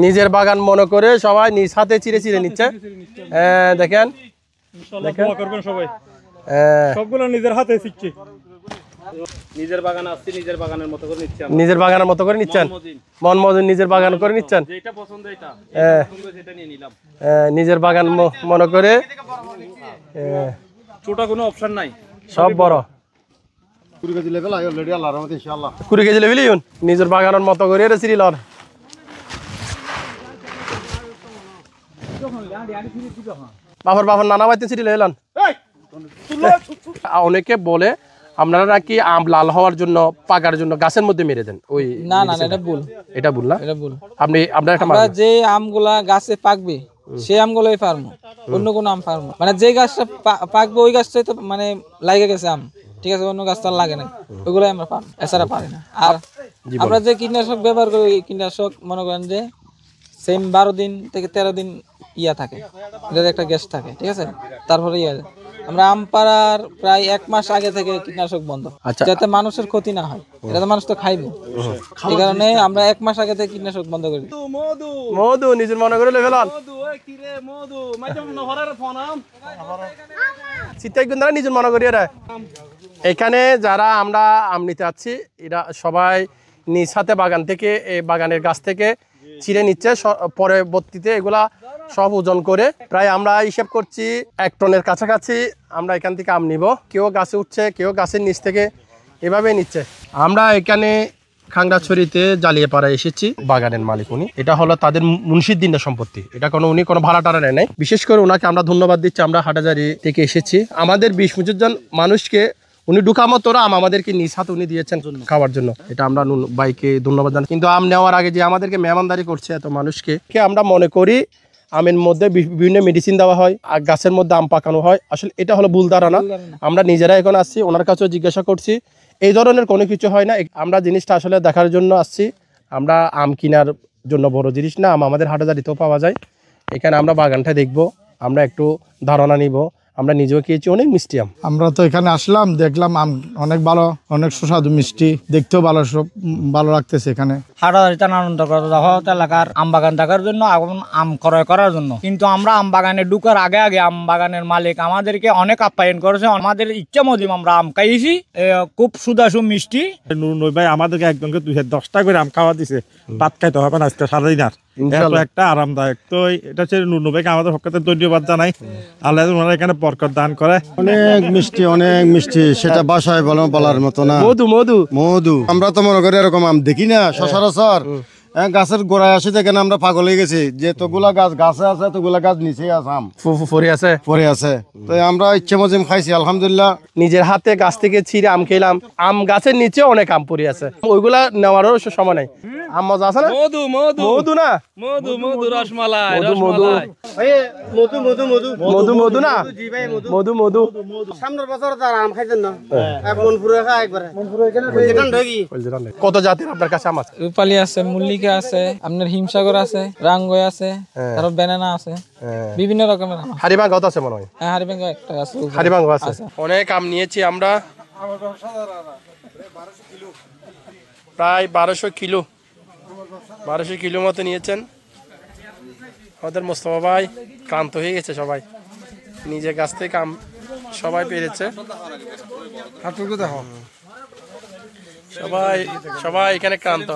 নিজের বাগান মনে করে সবাই নিজ হাতে চিড়ে চিড়ে নিচ্ছে। দেখেন করবেন সবাই, সবগুলো নিজের হাতে শিখছি। নিজের বাগান আসছে, নিজের বাগানের মতো করে নিচ্ছি, নিজের বাগানের মতো করে নিচ্ছেন, মন মজুন নিজের বাগান করে নিচ্ছেন। যেটা পছন্দ এটা সেটা নিয়ে নিলাম। নিজের বাগান মনে করে, ছোট কোনো অপশন নাই, সব বড়। 20 কেজি লেভেল আই অলরেডি আল্লাহর রহমতে ইনশাআল্লাহ 20 কেজি লেভেল ইউন নিজের বাগানের মতো করে এটা সিরিল আর বাবার নানা বাইতে সিরিল এলান। অনেকে বলে আপনারা নাকি আম লাল হওয়ার জন্য, পাকার জন্য গাছের মধ্যে মেরে দেন। ওই না না, এটা ভুল, এটা ভুল না, এটা ভুল। আপনারা আমরা যে আমগুলা গাছে পাকবে সেই আমগুলোই পারবো, অন্য কোনো আম পারবো। মানে যে গাছটা পাকবে ওই গাছটাই তো মানে লাগে গেছে আম, ঠিক আছে, অন্য গাছটা লাগে না, ওইগুলোই আমরা পারবো, এছাড়া পারি না। আর আমরা যে কীটনাশক ব্যবহার করি, কীটনাশক মনে করেন যে সেম 12 দিন থেকে 13 দিন ইয়া থাকে, এটাতে একটা গ্যাস থাকে, ঠিক আছে। তারপরে আমরা আম পাড়ার প্রায় 1 মাস আগে থেকে কীটনাশক বন্ধ, যাতে মানুষের ক্ষতি না হয়। এটা তো মানুষ তো খাইবো, এই কারণে আমরা 1 মাস আগে থেকে কীটনাশক বন্ধ করি। মধু নিজের মনে করে লেভেলান নিজের মনে করি। এখানে যারা আমরা আম নিতে যাচ্ছি এরা সবাই নিজ হাতে বাগান থেকে, এই বাগানের গাছ থেকে ছিঁড়ে নিচ্ছে। পরবর্তীতে এগুলা সব ওজন করে প্রায় আমরা হিসাব করছি 1 টনের কাছাকাছি আমরা এখান থেকে আম নিব। কেউ গাছে উঠছে, কেউ গাছের নিচ থেকে এভাবে নিচ্ছে। আমরা এখানে খাগড়াছড়িতে জালিয়াপাড়ায় এসেছি। বাগানের মালিক উনি, এটা হলো তাদের মুন্সিদ্দিনের সম্পত্তি, এটা উনি কোনো ভাড়া টাড়া নেয় নাই। বিশেষ করে ওনাকে আমরা ধন্যবাদ দিচ্ছি। আমরা হাটাজারি থেকে এসেছি, আমাদের 20-25 জন মানুষকে উনি ঢুকামতোরা আম আমাদেরকে নিজ হাতে উনি দিয়েছেন খাওয়ার জন্য, এটা আমরা বাইকে ধন্যবাদ জানাই। কিন্তু আম নেওয়ার আগে যে আমাদেরকে মেহমানদারি করছে এত মানুষকে, আমরা মনে করি আমের মধ্যে বিভিন্ন মেডিসিন দেওয়া হয় আর গাছের মধ্যে আম পাকানো হয়। আসলে এটা হলো ভুল ধারণা। আমরা নিজেরা এখন আসছি, ওনার কাছেও জিজ্ঞাসা করছি, এই ধরনের কোনো কিছু হয় না। আমরা জিনিসটা আসলে দেখার জন্য আসছি। আমরা আম কেনার জন্য বড় জিনিস না, আম আমাদের হাটাজারিতেও পাওয়া যায়। এখানে আমরা বাগানটা দেখব, আমরা একটু ধারণা নিব। আমরা নিজেও খেয়েছি অনেক মিষ্টি আম। আমরা তো এখানে আসলাম, দেখলাম আম অনেক ভালো, অনেক সুস্বাদু মিষ্টি, দেখতেও ভালো, সব ভালো লাগতেছে। এখানে হাটাজারিতে আনন্দ এলাকার আম বাগান দেখার জন্য, আম ক্রয় করার জন্য। কিন্তু আমরা আম বাগানে ঢুকার আগে আগে আম বাগানের মালিক আমাদেরকে অনেক আপ্যায়ন করেছে। আমাদের ইচ্ছা মতো আমরা আম খাইছি, খুব সুদাসু মিষ্টি। নুরুল ভাই আমাদেরকে একজনকে 10টা করে আম খাওয়া দিছে, ভাত খাইতে হবে না আজকে সারাদিন। আর একটা আরামদায়ক, তো এটা হচ্ছে নুরুল ভাইকে আমাদের পক্ষে ধন্যবাদ জানাই। আল্লাহ এখানে বরকত দান করে। অনেক মিষ্টি, অনেক মিষ্টি, সেটা বাসায় বলার মতো না। মধু মধু মধু আমরা তো মনে করি এরকম আম দেখি না সচরাচর। গাছের গোড়ায় আসি দেখেন আমরা পাগল হয়ে গেছি, যে তোগুলা গাছে আছে, তোগুলা গাছ নিচে আছে, আম পরে আছে। তো আমরা ইচ্ছে মজিম খাইছি আলহামদুলিল্লাহ। নিজের হাতে গাছ থেকে ছিঁড়ে আম খেলাম। আম গাছের নিচে অনেক আম পড়ে আছে, ওইগুলা নেওয়ারও সময় নাই। আম মজা আছে না? মধু মধু মধু না, মধু মধু রসমালাই মধু মধু মধু মধু মধু না, মধু মধু। সামনের বছর তার আম খাইতেন না, মন পুরো খা একবারে মন পুরো এখানে ঢোকি। কত জাতের আপনার কাছে আম আছে? রূপালী আছে, মল্লিকা আছে, আপনার হিমসাগর আছে, রাঙ্গই আছে, তারপর ব্যানানা আছে, বিভিন্ন রকমের আম। হারিবাঙ্গ আছে মনে হয়। হ্যাঁ, হারিবাঙ্গ একটা আছে, হারিবাঙ্গ আছে। অনেক আম নিয়েছি আমরা, প্রায় 1200 কিলো মতো নিয়েছেন। আমাদের মোস্তফা ভাই ক্লান্ত হয়ে গেছে, সবাই নিজের গাছ থেকে আম সবাই পেরেছে। সবাই এখানে ক্লান্ত।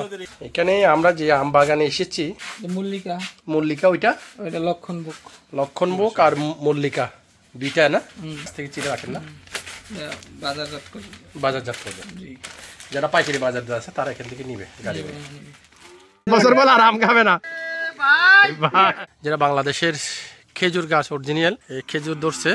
এখানে আমরা যে আম বাগানে এসেছি, মল্লিকা ওইটা লক্ষণবুক আর মল্লিকা দুইটা না, থেকে চিড়ে রাখেন না, বাজারজাত করবে। যারা পাইকারি বাজার আছে তারা এখান থেকে নিবে গাড়ি বছর বল আর আম খাবে না। যেটা বাংলাদেশের খেজুর গাছ অরিজিনাল, খেজুর ধরছে